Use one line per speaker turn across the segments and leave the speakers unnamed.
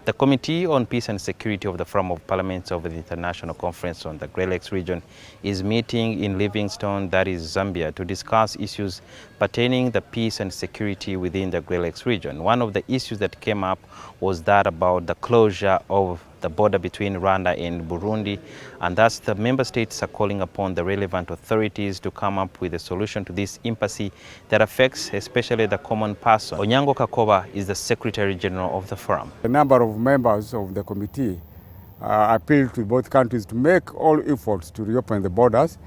The Committee on Peace and Security of the Forum of Parliaments of the International Conference on the Great Lakes region is meeting in Livingstone, that is Zambia, to discuss issues pertaining the peace and security within the Great Lakes region. One of the issues that came up was that about the closure of the border between Rwanda and Burundi, and thus the member states are calling upon the relevant authorities to come up with a solution to this impasse that affects especially the common person. Onyango Kakoba is the Secretary General of the Forum.
A number of members of the committee appealed to both countries to make all efforts to reopen the borders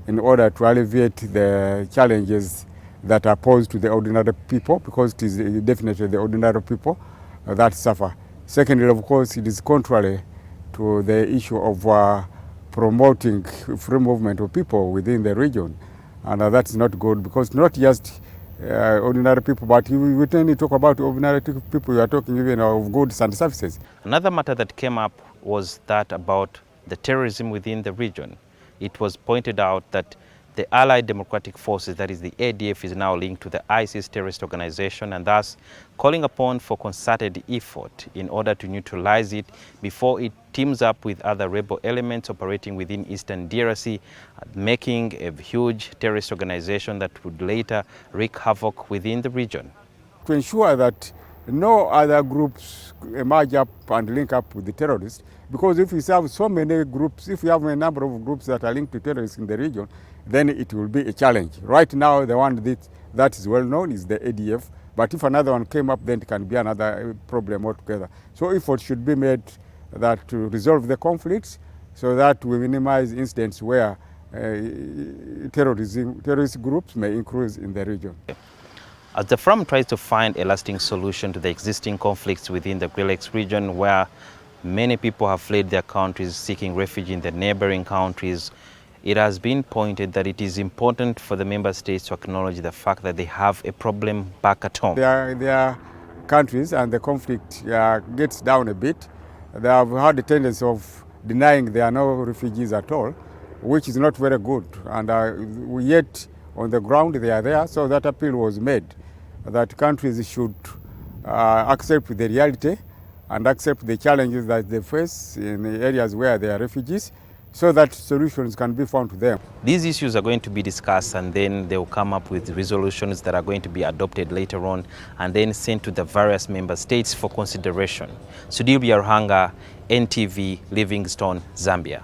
in order to alleviate the challenges that are posed to the ordinary people, because it is definitely the ordinary people that suffer. Secondly, of course, it is contrary to the issue of promoting free movement of people within the region. And that is not good, because not just ordinary people, but when you talk about ordinary people, you are talking even of goods and services.
Another matter that came up was that about the terrorism within the region. It was pointed out that the Allied Democratic Forces, that is the ADF, is now linked to the ISIS terrorist organization, and thus calling upon for concerted effort in order to neutralize it before it teams up with other rebel elements operating within Eastern DRC, making a huge terrorist organization that would later wreak havoc within the region.
To ensure that no other groups emerge up and link up with the terrorists, because if we have so many groups, if we have a number of groups that are linked to terrorists in the region, then it will be a challenge. Right now, the one that is well known is the ADF, but if another one came up, then it can be another problem altogether. So efforts should be made that to resolve the conflicts so that we minimize incidents where terrorist groups may increase in the region.
As the Forum tries to find a lasting solution to the existing conflicts within the Great Lakes region, where many people have fled their countries seeking refuge in the neighboring countries, it has been pointed that it is important for the member states to acknowledge the fact that they have a problem back at home.
Their countries, and the conflict gets down a bit. They have had a tendency of denying there are no refugees at all, which is not very good. And yet on the ground they are there, so that appeal was made that countries should accept the reality and accept the challenges that they face in the areas where there are refugees, so that solutions can be found to them.
These issues are going to be discussed, and then they will come up with resolutions that are going to be adopted later on and then sent to the various member states for consideration. Sudhir Byaruhanga, NTV, Livingstone, Zambia.